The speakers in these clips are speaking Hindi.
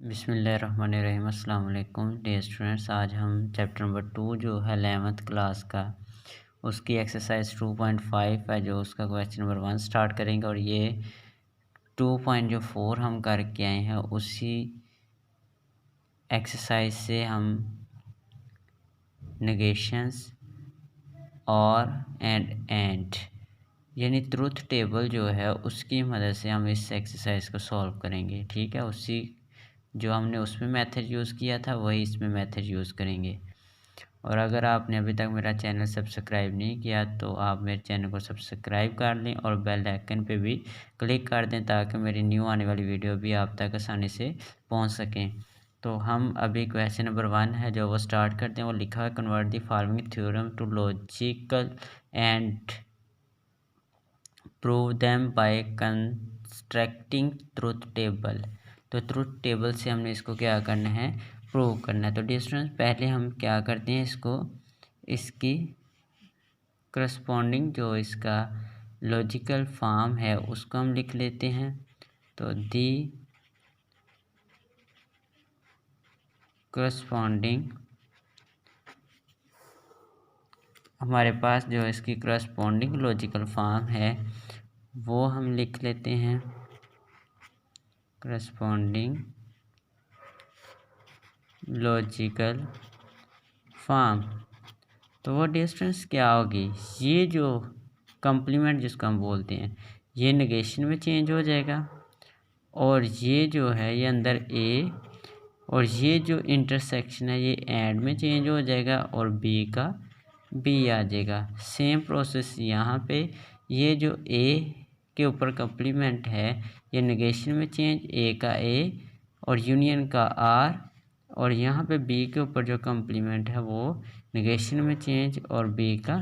बिस्मिल्लाहिर्रहमानिर्रहीम। अस्सलाम वालेकुम डियर स्टूडेंट्स। आज हम चैप्टर नंबर 2 जो है 11th क्लास का उसकी एक्सरसाइज 2.5 है जो उसका क्वेश्चन नंबर 1 स्टार्ट करेंगे और ये 2.4 हम करके आए हैं उसी एक्सरसाइज से हम नेगेशंस और एंड यानी ट्रुथ टेबल जो है उसकी मदद से हम इस एक्सरसाइज को सॉल्व करेंगे। ठीक है, उसी जो हमने उसमें मेथड यूज़ किया था वही इसमें मेथड यूज़ करेंगे। और अगर आपने अभी तक मेरा चैनल सब्सक्राइब नहीं किया तो आप मेरे चैनल को सब्सक्राइब कर लें और बेल आइकन पे भी क्लिक कर दें ताकि मेरी न्यू आने वाली वीडियो भी आप तक आसानी से पहुंच सकें। तो हम अभी क्वेश्चन नंबर 1 है जो वो स्टार्ट करते हैं। वो लिखा है convert the following theorem to logical and prove them by constructing truth table. तो ट्रुथ टेबल से हमने इसको क्या करना है, प्रूव करना है। तो डिस्टेंस पहले हम क्या करते हैं, इसको इसकी करस्पॉन्डिंग जो इसका लॉजिकल फॉर्म है उसको हम लिख लेते हैं। तो दी करस्पॉन्डिंग हमारे पास जो इसकी करस्पॉन्डिंग लॉजिकल फॉर्म है वो हम लिख लेते हैं करस्पॉन्डिंग लॉजिकल फॉर्म। तो वो डिस्टेंस क्या होगी, ये जो कम्प्लीमेंट जिसको हम बोलते हैं ये नेगेशन में चेंज हो जाएगा और ये जो है ये अंदर ए और ये जो इंटरसेक्शन है ये एंड में चेंज हो जाएगा और बी का बी आ जाएगा। सेम प्रोसेस यहाँ पे ये जो ए के ऊपर कम्प्लीमेंट है ये नेगेशन में चेंज, ए का ए और यूनियन का आर, और यहाँ पे बी के ऊपर जो कम्प्लीमेंट है वो नेगेशन में चेंज और बी का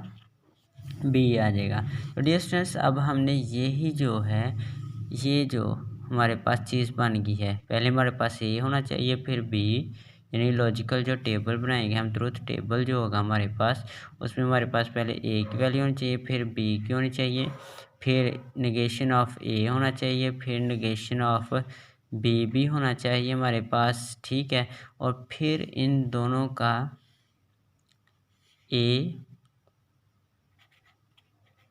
बी आ जाएगा। तो डियर स्टूडेंट्स अब हमने यही जो है ये जो हमारे पास चीज़ बन गई है, पहले हमारे पास ए होना चाहिए फिर बी, यानी लॉजिकल जो टेबल बनाएंगे हम ट्रुथ टेबल जो होगा हमारे पास उसमें हमारे पास पहले ए की वैल्यू होनी चाहिए, फिर बी की होनी चाहिए, फिर नेगेशन ऑफ ए होना चाहिए, फिर नेगेशन ऑफ बी भी होना चाहिए हमारे पास। ठीक है, और फिर इन दोनों का ए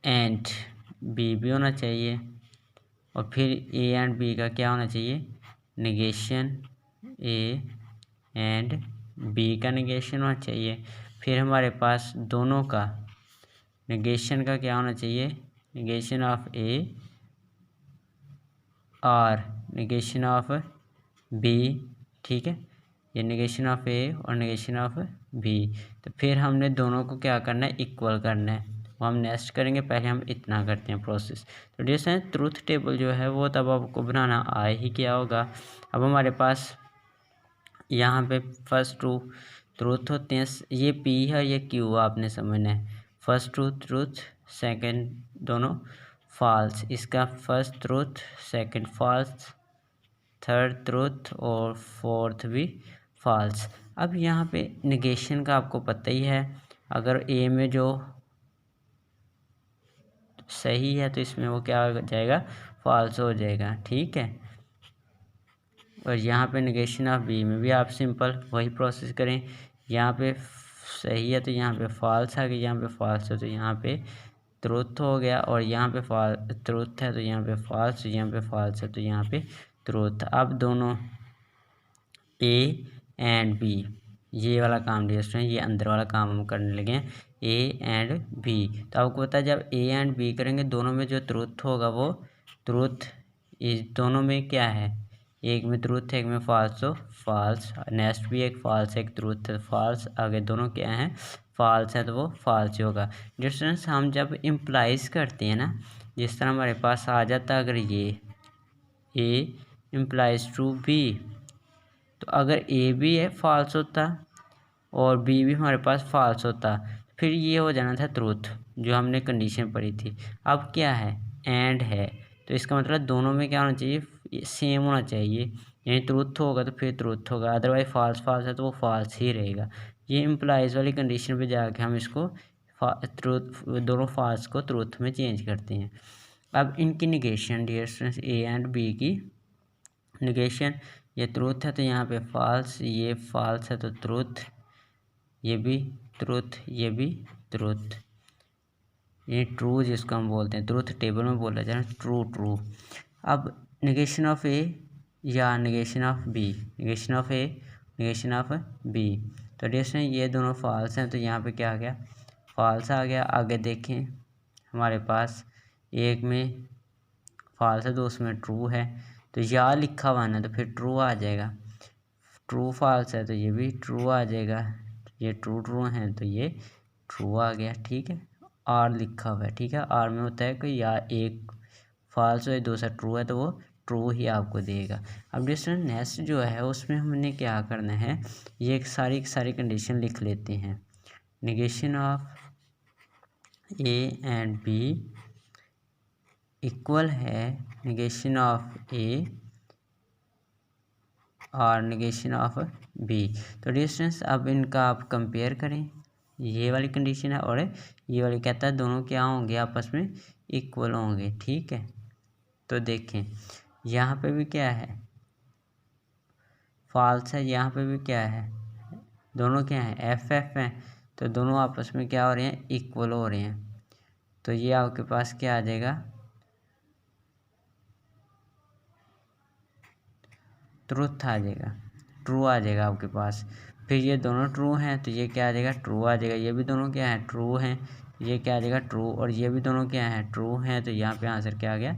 एंड बी भी होना चाहिए और फिर ए एंड बी का क्या होना चाहिए, नेगेशन ए एंड बी का नेगेशन होना चाहिए। फिर हमारे पास दोनों का नेगेशन का क्या होना चाहिए, नेगेशन ऑफ ए और नेगेशन ऑफ बी। ठीक है, ये नेगेशन ऑफ ए और नेगेशन ऑफ बी। तो फिर हमने दोनों को क्या करना है, इक्वल करना है, वो हम नेक्स्ट करेंगे। पहले हम इतना करते हैं प्रोसेस। तो जैसे ट्रुथ टेबल जो है वो तब आपको बनाना आए ही क्या होगा। अब हमारे पास यहाँ पे फर्स्ट ट्रूथ होते हैं, ये पी है ये क्यू आपने समझना है। फर्स्ट ट्रूथ सेकंड दोनों फॉल्स, इसका first truth second false, third truth और फोर्थ भी फॉल्स। अब यहाँ पे नेगेशन का आपको पता ही है, अगर ए में जो सही है तो इसमें वो क्या हो जाएगा, फॉल्स हो जाएगा। ठीक है, और यहाँ पे नेगेशन ऑफ बी में भी आप सिंपल वही प्रोसेस करें, यहाँ पे सही है तो यहाँ पे फॉल्स आ गया, यहाँ पे फॉल्स है तो यहाँ पे ट्रुथ हो गया, और यहाँ पे ट्रुथ है तो यहाँ पे फॉल्स, यहाँ पे फॉल्स है तो यहाँ पे ट्रुथ। अब दोनों ए एंड बी ये वाला काम डियर ये अंदर वाला काम हम करने लगे हैं, ए एंड बी। तो आपको पता है जब ए एंड बी करेंगे दोनों में जो ट्रुथ होगा वो ट्रुथ इस दोनों में क्या है, एक में ट्रूथ है एक में फॉल्स, तो फॉल्स, नेक्स्ट भी एक फॉल्स एक ट्रूथ है फॉल्स, आगे दोनों क्या हैं फॉल्स है तो वो फॉल्स ही होगा। डिस्टेंस हम जब इम्प्लाइज करते हैं ना, जिस तरह हमारे पास आ जाता अगर ये ए इम्प्लाइज टू बी, तो अगर ए भी है फॉल्स होता और बी भी हमारे पास फॉल्स होता, फिर ये हो जाना था ट्रूथ जो हमने कंडीशन पढ़ी थी। अब क्या है, एंड है, तो इसका मतलब दोनों में क्या होना चाहिए, सेम होना चाहिए, यानी ट्रूथ होगा तो फिर ट्रूथ होगा, अदरवाइज फॉल्स फॉल्स है तो वो फॉल्स ही रहेगा। ये इम्प्लाइज वाली कंडीशन पे जाके हम इसको ट्रूथ दोनों फॉल्स को ट्रूथ में चेंज करते हैं। अब इनकी negation dear students A and B की निगेशन, ये ट्रूथ है तो यहाँ पे फॉल्स, ये फॉल्स है तो ट्रूथ, ये भी ट्रूथ, ये भी ट्रूथ। ये ट्रू जिसको हम बोलते हैं, ट्रूथ टेबल में बोला जाए ट्रू ट्रू। अब नेगेशन ऑफ ए या negation of B, negation of A, negation of B. तो जैसे ये दोनों फॉल्स हैं तो यहाँ पे क्या आ गया, फॉल्स आ गया। आगे देखें हमारे पास एक में फॉल्स है तो उसमें ट्रू है, तो या लिखा हुआ ना तो फिर ट्रू आ जाएगा। ट्रू फॉल्स है तो ये भी ट्रू आ जाएगा, ये ट्रू ट्रू हैं तो ये ट्रू आ गया। ठीक है, आर लिखा हुआ है। ठीक है, आर में होता है कि या एक फॉल्स है दूसरा ट्रू है तो वो ट्रू ही आपको देगा। अब जैसे नेक्स्ट जो है उसमें हमने क्या करना है, ये एक सारी कंडीशन लिख लेते हैं। Negation of A and B equal है नेगेशन ऑफ ए और नेगेशन ऑफ बी। तो डिस्टेंस अब इनका आप कंपेयर करें, ये वाली कंडीशन है और ये वाली कहता है दोनों क्या होंगे, आपस में इक्वल होंगे। ठीक है, तो देखें यहाँ पे भी क्या है, फॉल्स है, यहाँ पे भी क्या है, दोनों क्या हैं, एफ एफ हैं, तो दोनों आपस में क्या हो रहे हैं, इक्वल हो रहे हैं। तो ये आपके पास क्या आ जाएगा, ट्रूथ आ जाएगा, ट्रू आ जाएगा आपके पास। फिर ये दोनों ट्रू हैं तो ये क्या आ जाएगा, ट्रू आ जाएगा। ये भी दोनों क्या हैं, ट्रू हैं, ये क्या आ जाएगा, ट्रू। और ये भी दोनों क्या हैं, ट्रू हैं, तो यहाँ पे आंसर क्या आ गया,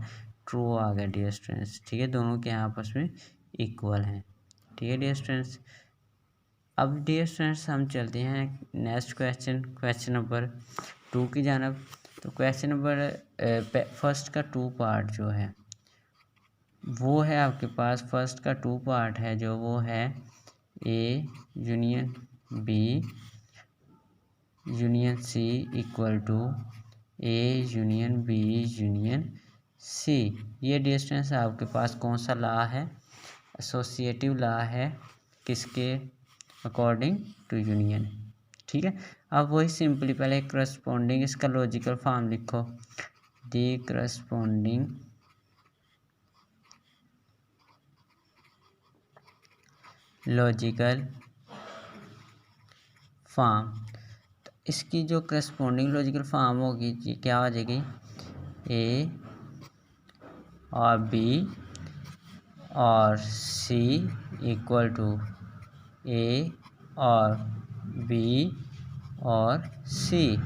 ट्रू आ गया डियर स्टूडेंट्स। ठीक है, दोनों के आपस में इक्वल हैं। ठीक है डियर स्टूडेंट्स, अब डियर स्टूडेंट्स हम चलते हैं नेक्स्ट क्वेश्चन, क्वेश्चन नंबर 2 की जानब। तो क्वेश्चन नंबर फर्स्ट का 2 पार्ट जो है वो है आपके पास, फर्स्ट का 2 पार्ट है जो वो है A union B union C equal to A union B union C. ये डिस्टेंस आपके पास कौन सा लॉ है, एसोसिएटिव लॉ है, किसके अकॉर्डिंग टू यूनियन। ठीक है, अब वही सिंपली पहले करस्पॉन्डिंग इसका लॉजिकल फॉर्म लिखो, दी करस्पॉन्डिंग लॉजिकल फॉर्म। तो इसकी जो करस्पॉन्डिंग लॉजिकल फॉर्म होगी ये क्या हो जाएगी, ए और बी और सी इक्वल टू ए और बी और सी।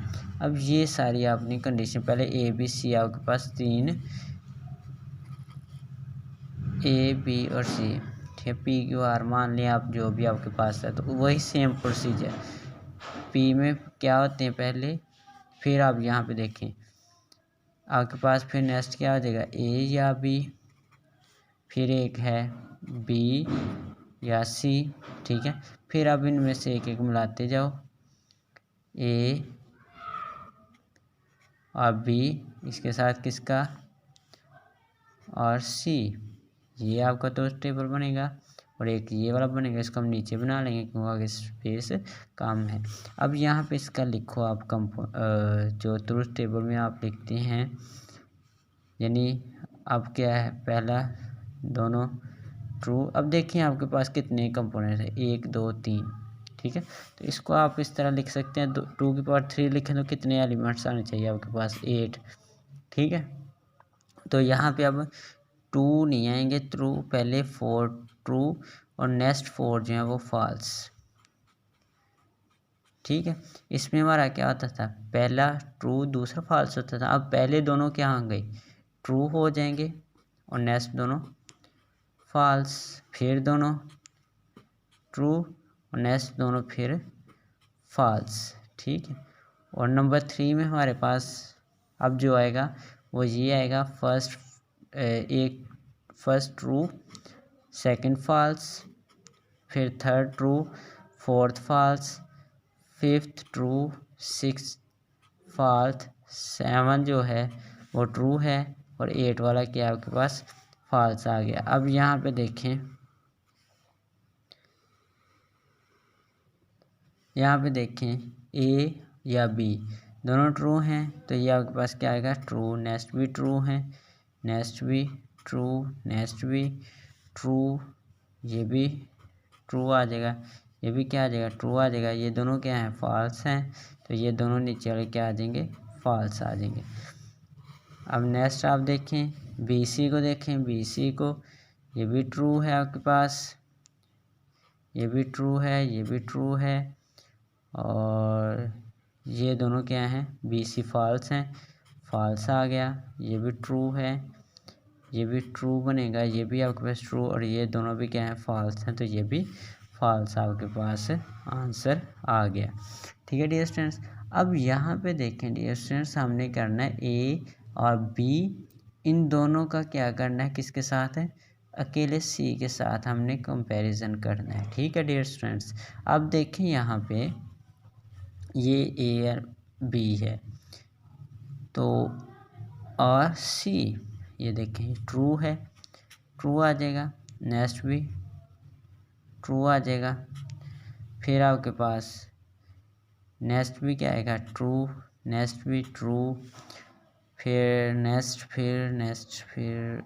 अब ये सारी आपने कंडीशन, पहले ए बी सी आपके पास 3 ए बी और सी, ठीक है, पी क्यू आर मान लें आप जो भी आपके पास है, तो वही सेम प्रोसीजर। पी में क्या होते हैं पहले, फिर आप यहाँ पे देखें आपके पास फिर नेक्स्ट क्या हो जाएगा, ए या बी, फिर एक है बी या सी। ठीक है, फिर अब इनमें से एक एक मिलाते जाओ, ए और बी, इसके साथ किसका, और सी। ये आपका तो टेबल बनेगा और एक ये वाला बनेगा, इसको हम नीचे बना लेंगे क्योंकि आगे स्पेस कम है। अब यहाँ पे इसका लिखो आप जो ट्रूथ टेबल में आप लिखते हैं, यानी अब क्या है, पहला दोनों ट्रू। अब देखिए आपके पास कितने कंपोनेंट है, 1 2 3। ठीक है, तो इसको आप इस तरह लिख सकते हैं, 2 की पावर 3 लिखें तो कितने एलिमेंट्स आने चाहिए आपके पास, 8। ठीक है, तो यहाँ पे अब 2 नहीं आएंगे ट्रू, पहले 4 ट्रू और नेक्स्ट 4 जो है वो फॉल्स। ठीक है, इसमें हमारा क्या होता था, पहला ट्रू दूसरा फॉल्स होता था। अब पहले दोनों क्या होंगे, ट्रू हो जाएंगे और नेक्स्ट दोनों फॉल्स, फिर दोनों ट्रू और नेक्स्ट दोनों फिर फॉल्स। ठीक है, और नंबर 3 में हमारे पास अब जो आएगा वो ये आएगा, फर्स्ट ट्रू, सेकंड फॉल्स, फिर third true, fourth false, fifth true, sixth false, 7 जो है वो ट्रू है और 8 वाला क्या आपके पास फॉल्स आ गया। अब यहाँ पे देखें, यहाँ पे देखें ए या बी दोनों ट्रू हैं तो ये आपके पास क्या आएगा, ट्रू। नेक्स्ट भी ट्रू है, नेक्स्ट भी ट्रू, नेक्स्ट भी ट्रू, ये भी ट्रू आ जाएगा, ये भी क्या आ जाएगा, ट्रू आ जाएगा। ये दोनों क्या हैं, फॉल्स हैं, तो ये दोनों नीचे वाले क्या आ जाएंगे, फॉल्स आ जाएंगे। अब नेक्स्ट आप देखें BC को, देखें BC को, ये भी ट्रू है आपके पास, ये भी ट्रू है, ये भी ट्रू है, और ये दोनों क्या हैं, BC फॉल्स हैं, फॉल्स आ गया। ये भी ट्रू है, ये भी ट्रू बनेगा, ये भी आपके पास ट्रू, और ये दोनों भी क्या हैं, फॉल्स हैं, तो ये भी फॉल्स आपके पास आंसर आ गया। ठीक है डियर स्टूडेंट्स। अब यहाँ पे देखें डियर स्टूडेंट्स, हमने करना है A और B, इन दोनों का क्या करना है, किसके साथ है, अकेले C के साथ हमने कंपैरिजन करना है। ठीक है डियर स्टूडेंट्स। अब देखें यहाँ पे ये A और B है, तो और C, ये देखें ट्रू है, ट्रू आ जाएगा, नेक्स्ट भी ट्रू आ जाएगा, फिर आपके पास नेक्स्ट भी क्या आएगा, ट्रू, नेक्स्ट भी ट्रू, फिर नेक्स्ट, फिर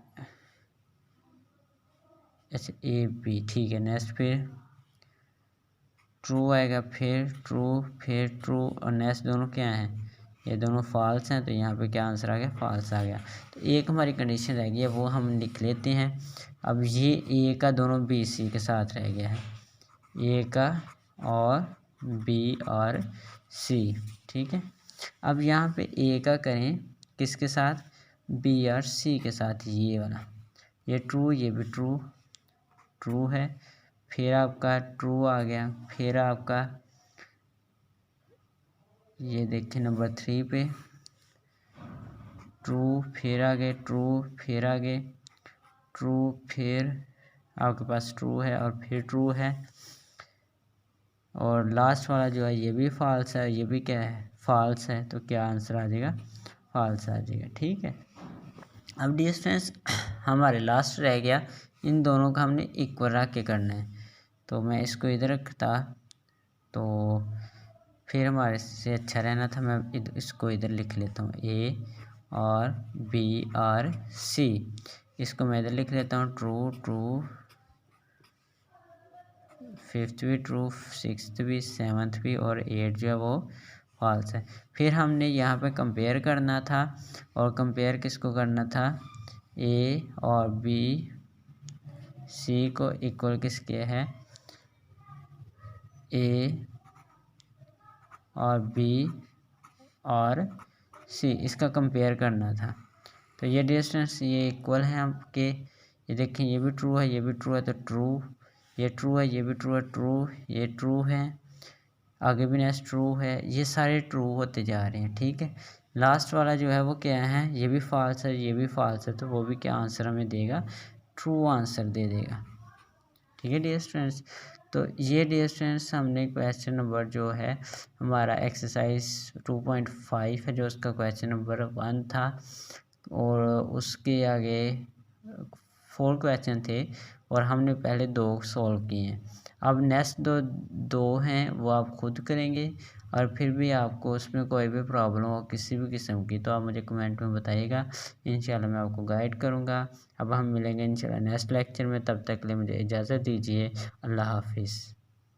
अच्छा AB, ठीक है, नेक्स्ट फिर ट्रू आएगा, फिर ट्रू, और नेक्स्ट दोनों क्या हैं, ये दोनों फॉल्स हैं, तो यहाँ पे क्या आंसर आ गया, फॉल्स आ गया। तो एक हमारी कंडीशन रह गई है, वो हम लिख लेते हैं। अब ये A का दोनों BC के साथ रह गया है, A का और B और C, ठीक है। अब यहाँ पे A का करें किसके साथ, B और C के साथ, ये वाला, ये ट्रू, ये भी ट्रू है, फिर आपका ट्रू आ गया, फिर आपका ये देखिए नंबर 3 पे ट्रू, फिर आगे ट्रू, फिर आगे ट्रू, फिर आपके पास ट्रू है, और फिर ट्रू है, और लास्ट वाला जो है ये भी फॉल्स है, ये भी क्या है, फॉल्स है, तो क्या आंसर आ जाएगा, फॉल्स आ जाएगा। ठीक है। अब डियर स्टूडेंट्स, हमारे लास्ट रह गया, इन दोनों का हमने इक्वल रख के करना है, तो मैं इसको इधर रखता तो फिर हमारे से अच्छा रहना था, मैं इसको इधर लिख लेता हूँ, A और B और C, इसको मैं इधर लिख लेता हूँ, ट्रू, फिफ्थ भी ट्रू, सिक्स्थ भी, सेवन्थ भी, और 8 जो है वो फॉल्स है। फिर हमने यहाँ पे कंपेयर करना था, और कंपेयर किसको करना था, A और B C को इक्वल किसके है, A और B और C, इसका कंपेयर करना था। तो ये डिस्टेंस ये इक्वल है आपके, ये देखें ये भी ट्रू है, ये भी ट्रू है, तो ट्रू, ये ट्रू है, ये भी ट्रू है, ट्रू, ये ट्रू है, आगे भी नेक्स्ट ट्रू है, ये सारे ट्रू होते जा रहे हैं। ठीक है। लास्ट वाला जो है वो क्या है, ये भी फॉल्स है, ये भी फॉल्स है, तो वो भी क्या आंसर हमें देगा, ट्रू आंसर दे देगा। ठीक है डियर स्टूडेंट्स। तो ये डियर स्टूडेंट्स हमने क्वेश्चन नंबर जो है हमारा एक्सरसाइज 2.5 है, जो उसका क्वेश्चन नंबर 1 था, और उसके आगे 4 क्वेश्चन थे, और हमने पहले 2 सॉल्व किए हैं। अब नेक्स्ट दो हैं वो आप खुद करेंगे, और फिर भी आपको उसमें कोई भी प्रॉब्लम हो किसी भी किस्म की, तो आप मुझे कमेंट में बताइएगा, इंशाल्लाह मैं आपको गाइड करूँगा। अब हम मिलेंगे इंशाल्लाह नेक्स्ट लेक्चर में, तब तक के लिए मुझे इजाज़त दीजिए। अल्लाह हाफिज़।